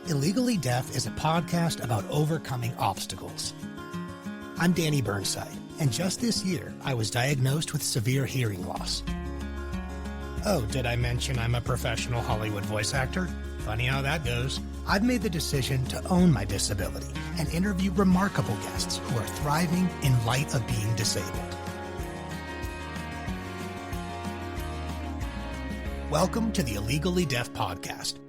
Illegally Deaf is a podcast about overcoming obstacles. I'm Danny Burnside, and just this year, I was diagnosed with severe hearing loss. Oh, did I mention I'm a professional Hollywood voice actor? Funny how that goes. I've made the decision to own my disability and interview remarkable guests who are thriving in light of being disabled. Welcome to the Illegally Deaf Podcast.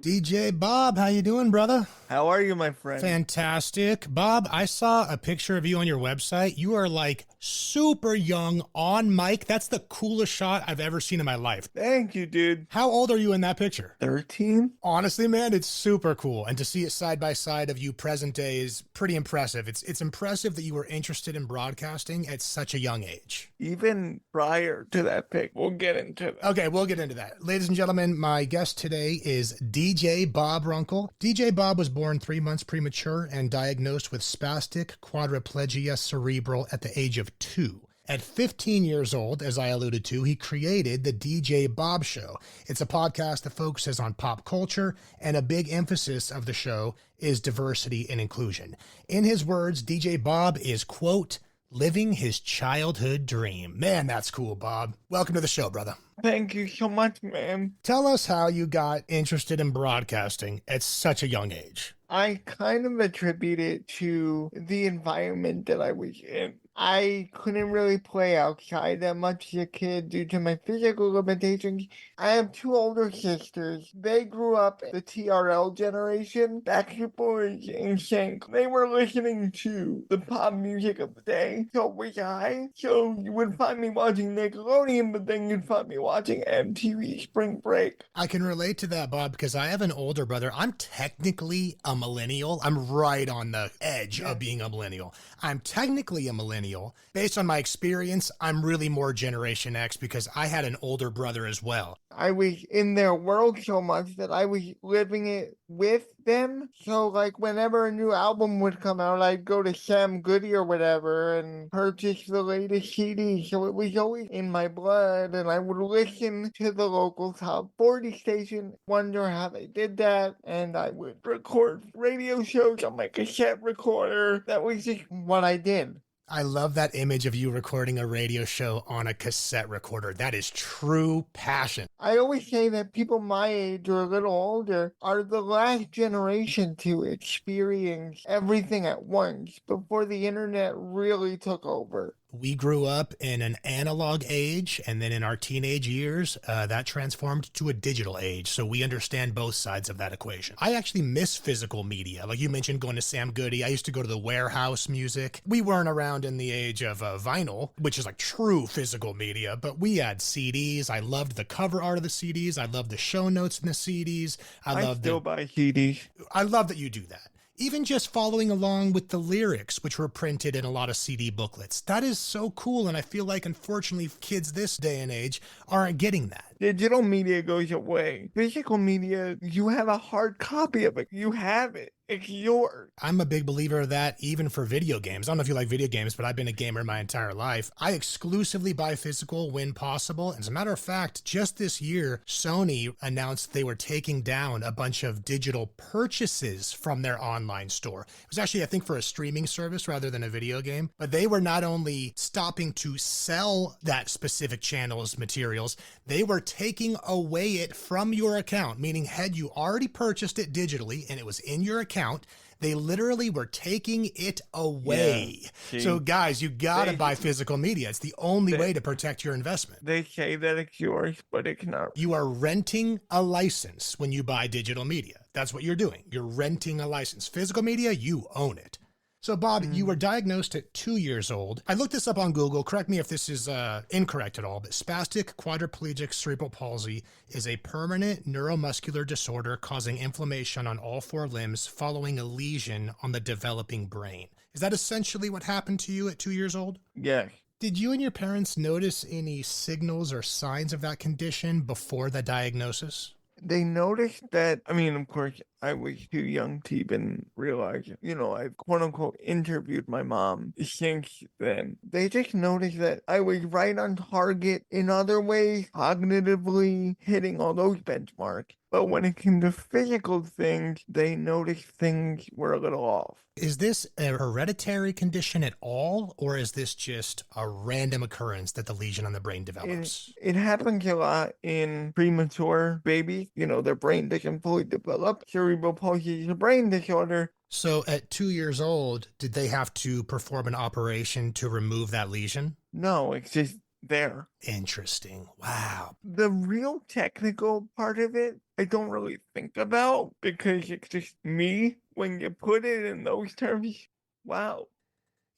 DJ Bob, how you doing, brother? How are you, my friend? Fantastic. Bob, I saw a picture of you on your website. You are like super young on mic. That's the coolest shot I've ever seen in my life. Thank you, dude. How old are you in that picture? 13? Honestly, man, it's super cool. And to see it side by side of you present day is pretty impressive. It's impressive that you were interested in broadcasting at such a young age. Even prior to that pic. We'll get into that. Okay, we'll get into that. Ladies and gentlemen, my guest today is DJ Bob Runkel. DJ Bob was born 3 months premature and diagnosed with spastic quadriplegia cerebral at the age of 2. At 15 years old, as I alluded to, he created the DJ Bob Show. It's a podcast that focuses on pop culture, and a big emphasis of the show is diversity and inclusion. In his words, DJ Bob is, quote, living his childhood dream. Man, that's cool, Bob. Welcome to the show, brother. Thank you so much, man. Tell us how you got interested in broadcasting at such a young age. I kind of attribute it to the environment that I was in. I couldn't really play outside that much as a kid due to my physical limitations. I have 2 older sisters. They grew up the TRL generation, Backstreet Boys, and Shank. They were listening to the pop music of the day. So was I. So you would find me watching Nickelodeon, but then you'd find me watching MTV Spring Break. I can relate to that, Bob, because I have an older brother. I'm technically a millennial. I'm right on the edge of being a millennial. I'm technically a millennial. Based on my experience, I'm really more Generation X because I had an older brother as well. I was in their world so much that I was living it with them. So like whenever a new album would come out, I'd go to Sam Goody or whatever and purchase the latest CD. So it was always in my blood, and I would listen to the local top 40 station, wonder how they did that, and I would record radio shows on my cassette recorder. That was just what I did. I love that image of you recording a radio show on a cassette recorder. That is true passion. I always say that people my age or a little older are the last generation to experience everything at once before the internet really took over. We grew up in an analog age, and then in our teenage years, that transformed to a digital age. So we understand both sides of that equation. I actually miss physical media. Like you mentioned, going to Sam Goody. I used to go to the Warehouse Music. We weren't around in the age of vinyl, which is like true physical media, but we had CDs. I loved the cover art of the CDs. I loved the show notes in the CDs. I still buy CDs. I love that you do that. Even just following along with the lyrics, which were printed in a lot of CD booklets. That is so cool, and I feel like, unfortunately, kids this day and age aren't getting that. Digital media goes away. Physical media, you have a hard copy of it. You have it. It's yours. I'm a big believer of that, even for video games. I don't know if you like video games, but I've been a gamer my entire life. I exclusively buy physical when possible. As a matter of fact, just this year, Sony announced they were taking down a bunch of digital purchases from their online store. It was actually, I think, for a streaming service rather than a video game. But they were not only stopping to sell that specific channel's materials, they were taking away it from your account, meaning had you already purchased it digitally and it was in your account, they literally were taking it away. Yeah, so guys, you gotta buy physical media. It's the only way to protect your investment. They say that it's yours, but it's not. You are renting a license when you buy digital media. That's what you're doing. You're renting a license. Physical media, you own it. So, Bob, you were diagnosed at 2 years old. I looked this up on Google. Correct me if this is incorrect at all, but spastic quadriplegic cerebral palsy is a permanent neuromuscular disorder causing inflammation on all 4 limbs following a lesion on the developing brain. Is that essentially what happened to you at 2 years old? Yes. Did you and your parents notice any signals or signs of that condition before the diagnosis? They noticed that, I mean, of course, I was too young to even realize it. You know, I've quote unquote interviewed my mom since then. They just noticed that I was right on target in other ways, cognitively hitting all those benchmarks. But when it came to physical things, they noticed things were a little off. Is this a hereditary condition at all, or is this just a random occurrence that the lesion on the brain develops? It happens a lot in premature babies. You know, their brain doesn't fully develop. Cerebral palsy is a brain disorder. So at 2 years old, did they have to perform an operation to remove that lesion? No, it's just there. Interesting. Wow. The real technical part of it, I don't really think about because it's just me. When you put it in those terms, wow.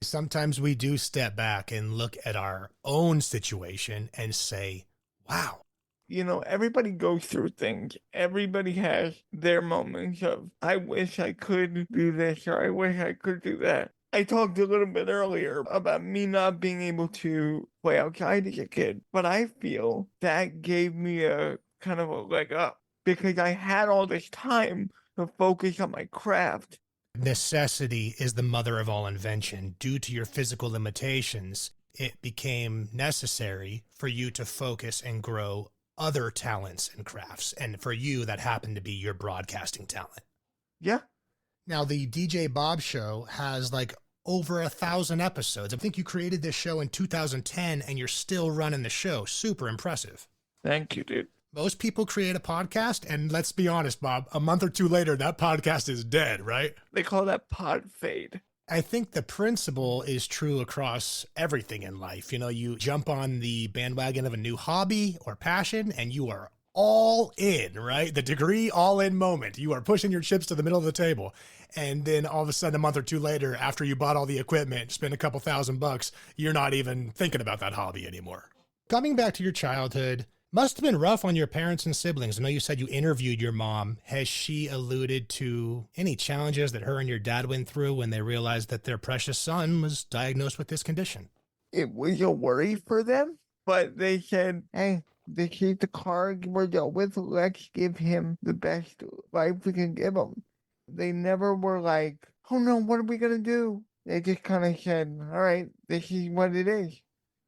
Sometimes we do step back and look at our own situation and say, wow. You know, everybody goes through things. Everybody has their moments of, I wish I could do this or I wish I could do that. I talked a little bit earlier about me not being able to play outside as a kid, but I feel that gave me a kind of a leg up because I had all this time to focus on my craft. Necessity is the mother of all invention. Due to your physical limitations, it became necessary for you to focus and grow other talents and crafts. And for you, that happened to be your broadcasting talent. Yeah. Now, the DJ Bob Show has like over 1,000 episodes. I think you created this show in 2010 and you're still running the show. Super impressive. Thank you, dude. Most people create a podcast, and let's be honest, Bob, a month or two later, that podcast is dead, right? They call that pod fade. I think the principle is true across everything in life. You know, you jump on the bandwagon of a new hobby or passion, and you are all in, right? The degree all in moment. You are pushing your chips to the middle of the table. And then all of a sudden, a month or two later, after you bought all the equipment, spent a couple $1,000, you're not even thinking about that hobby anymore. Coming back to your childhood, must have been rough on your parents and siblings. I know you said you interviewed your mom. Has she alluded to any challenges that her and your dad went through when they realized that their precious son was diagnosed with this condition? It was a worry for them, but they said, hey, this is the card we're dealt with. Let's give him the best life we can give him. They never were like, oh no, what are we going to do? They just kind of said, all right, this is what it is.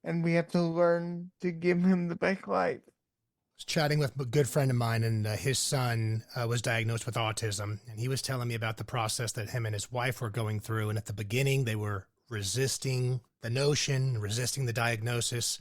And we have to learn to give him the best life. I was chatting with a good friend of mine, and his son was diagnosed with autism. And he was telling me about the process that him and his wife were going through. And at the beginning, they were resisting the notion, resisting the diagnosis.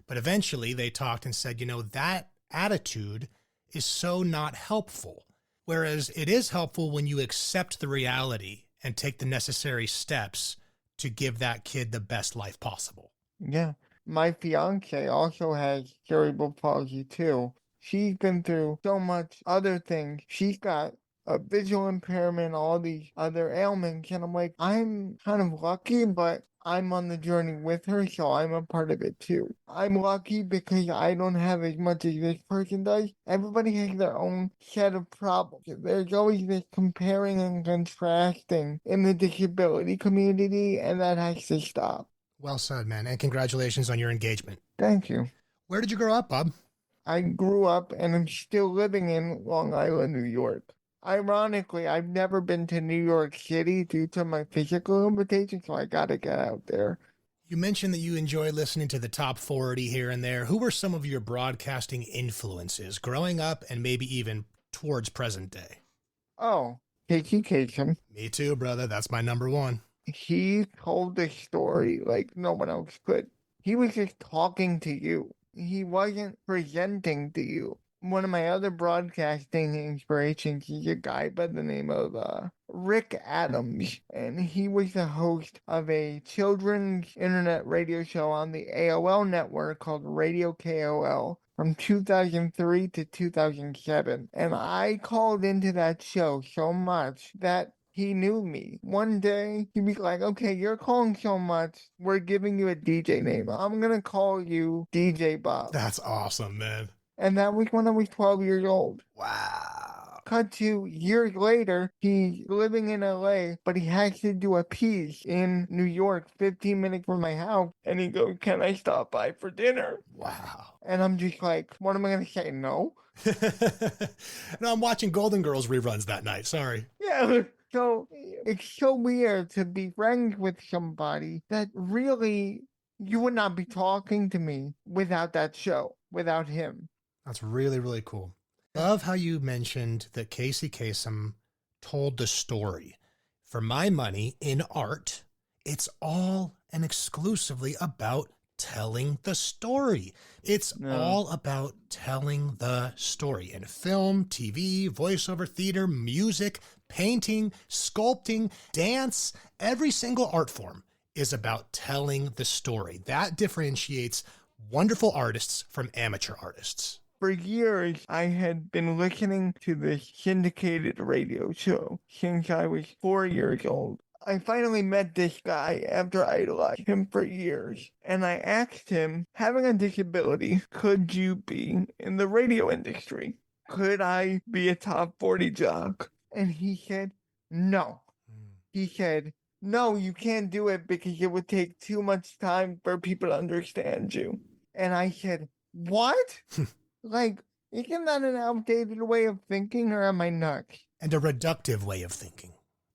But eventually they talked and said, you know, that attitude is so not helpful. Whereas it is helpful when you accept the reality and take the necessary steps to give that kid the best life possible. Yeah. My fiance also has cerebral palsy too. She's been through so much other things. She's got a visual impairment, all these other ailments. And I'm like, I'm kind of lucky, but I'm on the journey with her, so I'm a part of it too. I'm lucky because I don't have as much as this person does. Everybody has their own set of problems. There's always this comparing and contrasting in the disability community, and that has to stop. Well said, man. And congratulations on your engagement. Thank you. Where did you grow up, Bob? I grew up and I'm still living in Long Island, New York. Ironically, I've never been to New York City due to my physical limitations, so I gotta get out there. You mentioned that you enjoy listening to the top 40 here and there. Who were some of your broadcasting influences growing up and maybe even towards present day? Oh, Casey Kasem. Me too, brother. That's my number one. He told the story like no one else could. He was just talking to you. He wasn't presenting to you. One of my other broadcasting inspirations is a guy by the name of Rick Adams, and he was the host of a children's internet radio show on the AOL network called Radio KOL from 2003 to 2007. And I called into that show so much that he knew me. One day, he'd be like, okay, you're calling so much, we're giving you a DJ name. I'm going to call you DJ Bob. That's awesome, man. And that was when I was 12 years old. Wow. Cut to years later, he's living in LA, but he has to do a piece in New York, 15 minutes from my house. And he goes, can I stop by for dinner? Wow. And I'm just like, what am I going to say? No? No, I'm watching Golden Girls reruns that night. Sorry. Yeah. So it's so weird to be friends with somebody that really you would not be talking to me without that show, without him. That's really, really cool. Love how you mentioned that Casey Kasem told the story. For my money, in art, it's all and exclusively about telling the story. It's No. all about telling the story in film, TV, voiceover theater, music, painting, sculpting, dance. Every single art form is about telling the story. That differentiates wonderful artists from amateur artists. For years, I had been listening to this syndicated radio show since I was 4 years old. I finally met this guy after I idolized him for years, and I asked him, having a disability, could you be in the radio industry? Could I be a top 40 jock? And he said, no. He said, no, you can't do it because it would take too much time for people to understand you. And I said, what? Like, isn't that an outdated way of thinking, or am I nuts? And a reductive way of thinking.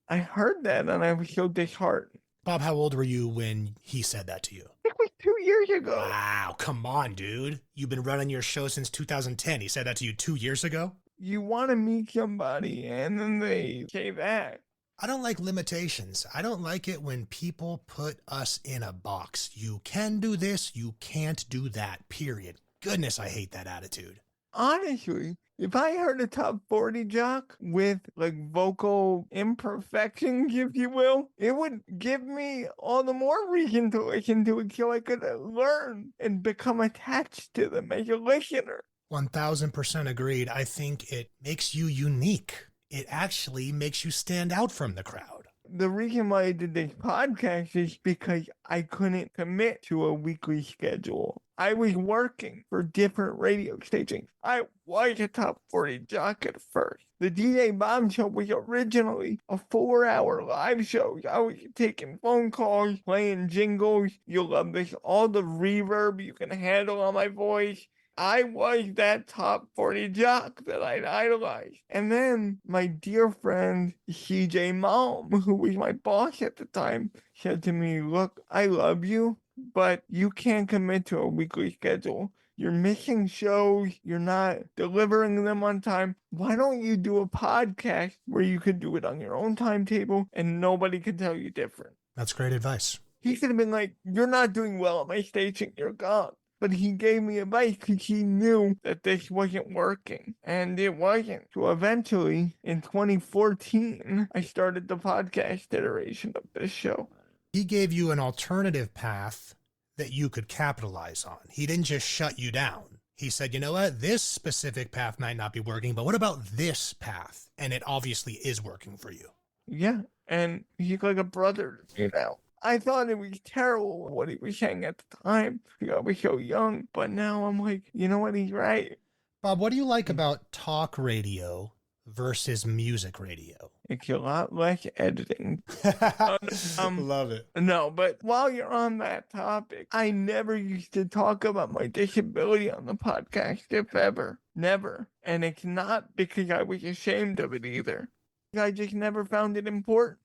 I heard that and I was so disheartened. Bob, how old were you when he said that to you? It was 2 years ago. Wow, come on, dude. You've been running your show since 2010. He said that to you 2 years ago? You want to meet somebody and then they say that. I don't like limitations. I don't like it when people put us in a box. You can do this, you can't do that, period. Goodness, I hate that attitude. Honestly, if I heard a top 40 jock with like vocal imperfections, if you will, it would give me all the more reason to listen to it so I could learn and become attached to them as a listener. 1000% agreed. I think it makes you unique. It actually makes you stand out from the crowd. The reason why I did this podcast is because I couldn't commit to a weekly schedule. I was working for different radio stations. I was a top 40 jock at first. The DJ Bob Show was originally a 4-hour live show. I was taking phone calls, playing jingles. You'll love this. All the reverb you can handle on my voice. I was that top 40 jock that I'd idolized. And then my dear friend CJ Malm, who was my boss at the time, said to me, look, I love you, but you can't commit to a weekly schedule. You're missing shows. You're not delivering them on time. Why don't you do a podcast where you could do it on your own timetable and nobody could tell you different? That's great advice. He could have been like, you're not doing well at my station. You're gone. But he gave me advice because he knew that this wasn't working. And it wasn't. So eventually, in 2014, I started the podcast iteration of this show. He gave you an alternative path that you could capitalize on. He didn't just shut you down. He said, you know what? This specific path might not be working, but what about this path? And it obviously is working for you. Yeah. And he's like a brother, you know. I thought it was terrible what he was saying at the time because I was so young, but now I'm like, you know what, he's right. Bob, what do you like about talk radio versus music radio? It's a lot less editing. Love it. No, but while you're on that topic, I never used to talk about my disability on the podcast, if ever. Never. And it's not because I was ashamed of it either. I just never found it important.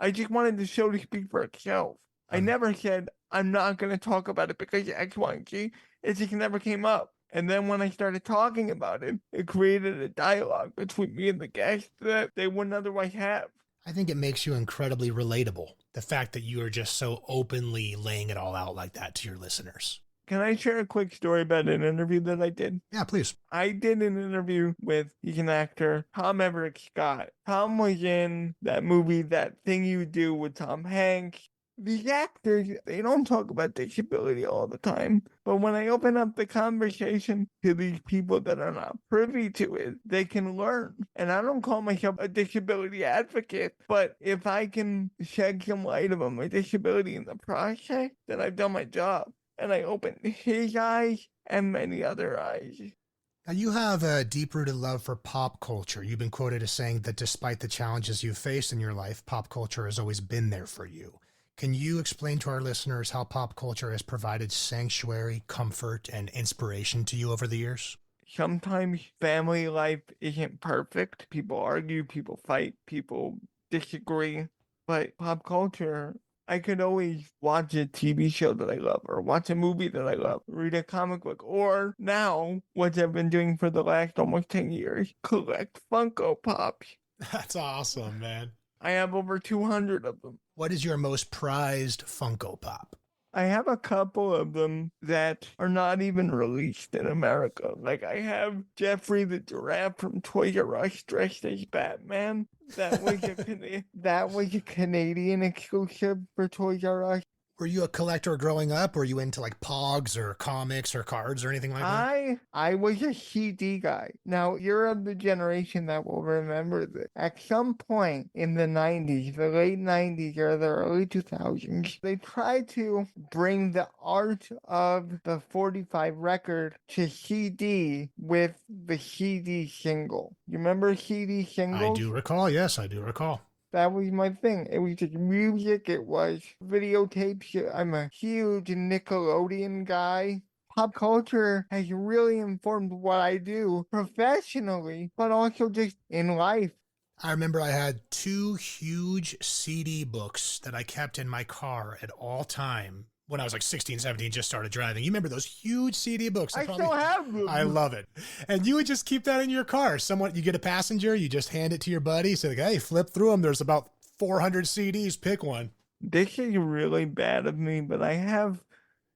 I just wanted the show to speak for itself. I never said, I'm not going to talk about it because X, Y, and Z. It just never came up. And then when I started talking about it, it created a dialogue between me and the guests that they wouldn't otherwise have. I think it makes you incredibly relatable. The fact that you are just so openly laying it all out like that to your listeners. Can I share a quick story about an interview that I did? Yeah, please. I did an interview with, he's an actor, Tom Everett Scott. Tom was in that movie, That Thing You Do with Tom Hanks. These actors, they don't talk about disability all the time. But when I open up the conversation to these people that are not privy to it, they can learn. And I don't call myself a disability advocate, but if I can shed some light on my disability in the process, then I've done my job. And I opened his eyes and many other eyes. Now, you have a deep-rooted love for pop culture. You've been quoted as saying that despite the challenges you've faced in your life, pop culture has always been there for you. Can you explain to our listeners how pop culture has provided sanctuary, comfort, and inspiration to you over the years? Sometimes family life isn't perfect. People argue, people fight, people disagree. But pop culture I could always watch a TV show that I love, or watch a movie that I love, read a comic book, or now, what I've been doing for the last almost 10 years, collect Funko Pops. That's awesome, man. I have over 200 of them. What is your most prized Funko Pop? I have a couple of them that are not even released in America. Like I have Jeffrey the giraffe from Toys R Us dressed as Batman. That was a Canadian exclusive for Toys R Us. Were you a collector growing up? Were you into like Pogs or comics or cards or anything like that? I was a CD guy. Now you're of the generation that will remember this. At some point in the 90s, the late 90s or the early 2000s, they tried to bring the art of the 45 record to CD with the CD single. You remember CD singles? I do recall. Yes, I do recall. That was my thing. It was just music, it was videotapes. I'm a huge Nickelodeon guy. Pop culture has really informed what I do professionally, but also just in life. I remember I had 2 huge CD books that I kept in my car at all time. When I was like 16, 17, just started driving. You remember those huge CD books? I still have them. I love it. And you would just keep that in your car. You get a passenger, you just hand it to your buddy. Say, like, hey, flip through them. There's about 400 CDs. Pick one. This is really bad of me, but I have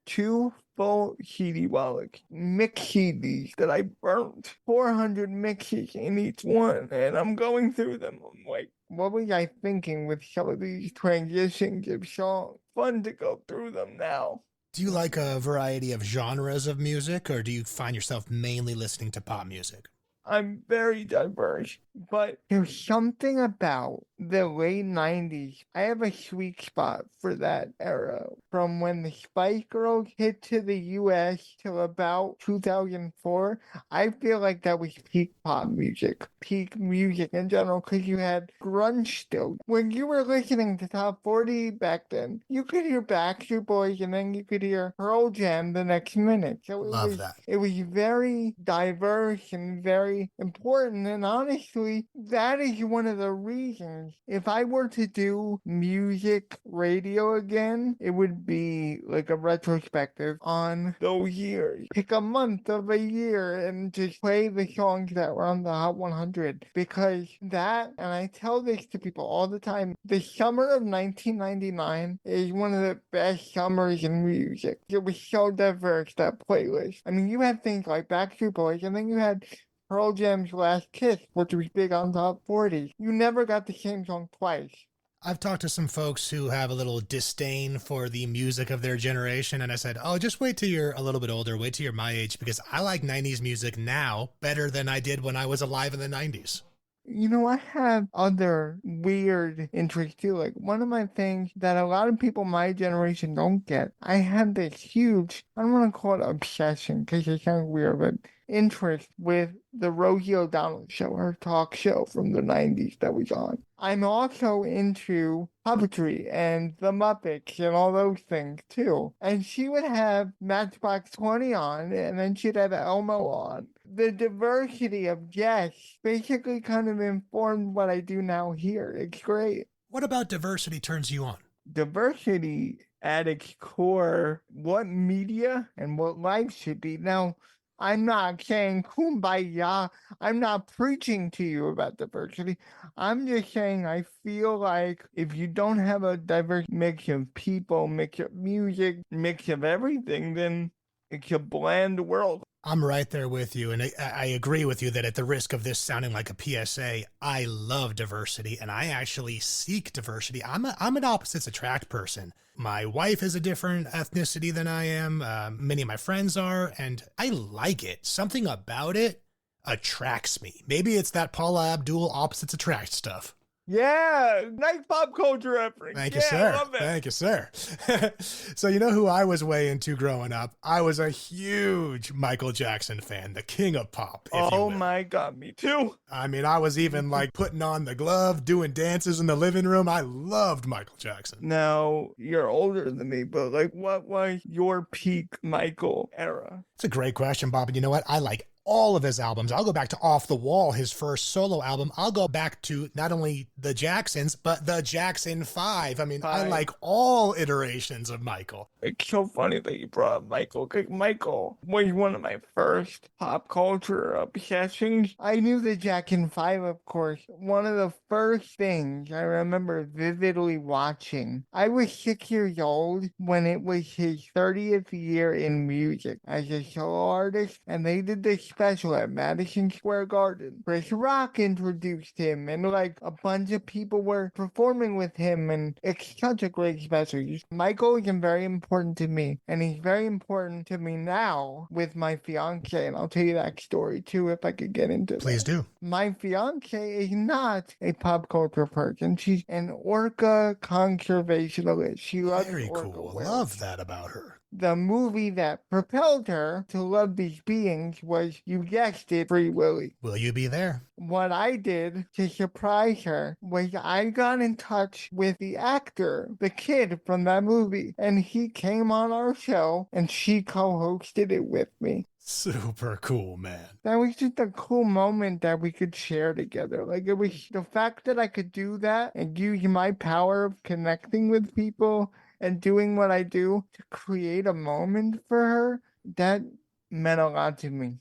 2 full CD wallets, mix CDs that I burnt. 400 mixes in each one, and I'm going through them. I'm like, what was I thinking with some of these transitions of songs? Fun to go through them now. Do you like a variety of genres of music, or do you find yourself mainly listening to pop music? I'm very diverse, but there's something about the late 90s. I have a sweet spot for that era. From when the Spice Girls hit to the US till about 2004, I feel like that was peak pop music, peak music in general, because you had grunge still. When you were listening to Top 40 back then, you could hear Backstreet Boys and then you could hear Pearl Jam the next minute. So it was very diverse and very important, and honestly, that is one of the reasons. If I were to do music radio again, it would be like a retrospective on those years. Pick a month of a year and just play the songs that were on the Hot 100, because that, and I tell this to people all the time, the summer of 1999 is one of the best summers in music. It was so diverse, that playlist. I mean, you had things like Backstreet Boys, and then you had Pearl Jam's Last Kiss, which was big on Top 40. You never got the same song twice. I've talked to some folks who have a little disdain for the music of their generation, and I said, oh, just wait till you're a little bit older, wait till you're my age, because I like 90s music now better than I did when I was alive in the 90s. You know, I have other weird interests too. Like, one of my things that a lot of people my generation don't get, I had this huge, I don't want to call it obsession because it sounds weird, but interest with the Rosie O'Donnell show, her talk show from the 90s that was on. I'm also into puppetry and the Muppets and all those things too. And she would have Matchbox 20 on, and then she'd have Elmo on. The diversity of guests basically kind of informed what I do now here. It's great. What about diversity turns you on? Diversity at its core, what media and what life should be. Now, I'm not saying kumbaya. I'm not preaching to you about diversity. I'm just saying I feel like if you don't have a diverse mix of people, mix of music, mix of everything, then it's a bland world. I'm right there with you, and I agree with you that at the risk of this sounding like a PSA, I love diversity, and I actually seek diversity. I'm an opposites attract person. My wife is a different ethnicity than I am. Many of my friends are, and I like it. Something about it attracts me. Maybe it's that Paula Abdul opposites attract stuff. Yeah, nice pop culture reference. Thank you, sir. Thank you, sir. So you know who I was way into growing up? I was a huge Michael Jackson fan, the king of pop. Oh my God, me too. I mean, I was even like putting on the glove, doing dances in the living room. I loved Michael Jackson. Now, you're older than me, but like, what was your peak Michael era? It's a great question, Bob. And you know what? I like all of his albums. I'll go back to Off the Wall, his first solo album. I'll go back to not only the Jacksons, but the Jackson 5. I mean, I like all iterations of Michael. It's so funny that you brought up Michael, because Michael was one of my first pop culture obsessions. I knew the Jackson 5, of course. One of the first things I remember vividly watching. I was 6 years old when it was his 30th year in music as a solo artist, and they did this special at Madison Square Garden. Chris Rock introduced him, and like a bunch of people were performing with him, and it's such a great special. Michael is very important to me, and he's very important to me now with my fiance, and I'll tell you that story too if I could get into it. Please do. My fiance is not a pop culture person. She's an orca conservationalist. She loves Very orca cool. whales. Love that about her. The movie that propelled her to love these beings was, you guessed it, Free Willy. Will you be there? What I did to surprise her was I got in touch with the actor, the kid from that movie, and he came on our show and she co-hosted it with me. Super cool, man. That was just a cool moment that we could share together. Like, it was the fact that I could do that and use my power of connecting with people and doing what I do to create a moment for her, that meant a lot to me.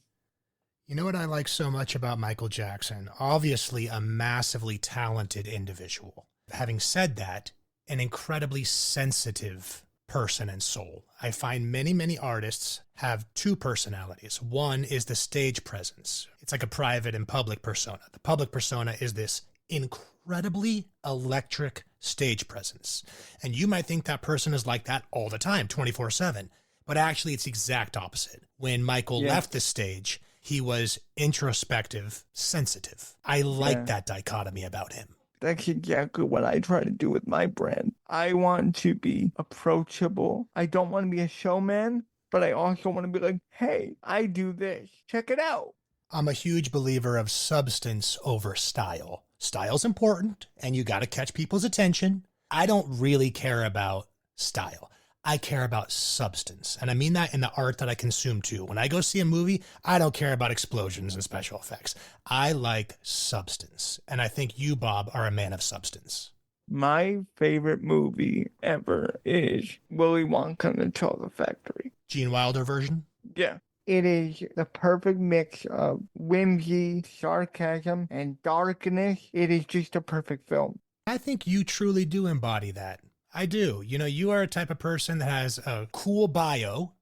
You know what I like so much about Michael Jackson? Obviously a massively talented individual. Having said that, an incredibly sensitive person and soul. I find many artists have two personalities. One is the stage presence. It's like a private and public persona. The public persona is this incredibly electric stage presence. And you might think that person is like that all the time, 24/7. But actually, it's the exact opposite. When Michael left the stage, he was introspective, sensitive. I like that dichotomy about him. That's exactly what I try to do with my brand. I want to be approachable. I don't want to be a showman, but I also want to be like, hey, I do this. Check it out. I'm a huge believer of substance over style. Style's important, and you got to catch people's attention. I don't really care about style. I care about substance. And I mean that in the art that I consume too. When I go see a movie, I don't care about explosions and special effects. I like substance. And I think you, Bob, are a man of substance. My favorite movie ever is Willy Wonka and the Chocolate Factory. Gene Wilder version? Yeah. It is the perfect mix of whimsy, sarcasm, and darkness. It is just a perfect film. I think you truly do embody that. I do. You know, you are a type of person that has a cool bio,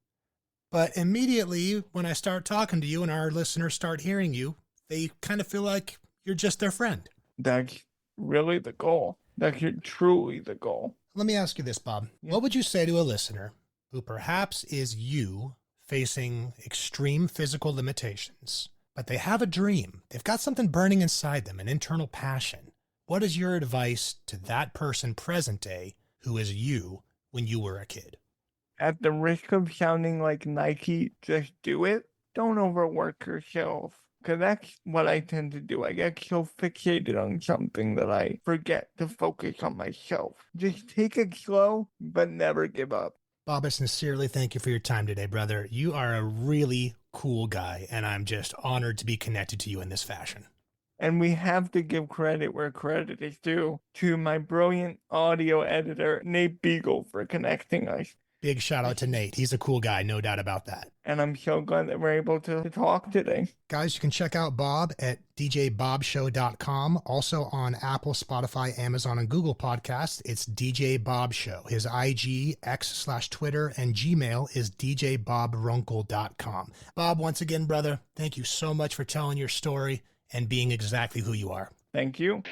but immediately when I start talking to you and our listeners start hearing you, they kind of feel like you're just their friend. That's really the goal. That's truly the goal. Let me ask you this, Bob. Yeah. What would you say to a listener who perhaps is you facing extreme physical limitations, but they have a dream? They've got something burning inside them, an internal passion. What is your advice to that person present day who is you when you were a kid? At the risk of sounding like Nike, just do it. Don't overwork yourself. Because that's what I tend to do. I get so fixated on something that I forget to focus on myself. Just take it slow, but never give up. Bob, I sincerely thank you for your time today, brother. You are a really cool guy, and I'm just honored to be connected to you in this fashion. And we have to give credit where credit is due to my brilliant audio editor, Nate Beagle, for connecting us. Big shout out to Nate. He's a cool guy, no doubt about that. And I'm so glad that we're able to talk today. Guys, you can check out Bob at djbobshow.com. Also on Apple, Spotify, Amazon, and Google Podcasts, it's DJ Bob Show. His IG, X/Twitter, and Gmail is djbobrunkel.com. Bob, once again, brother, thank you so much for telling your story and being exactly who you are. Thank you.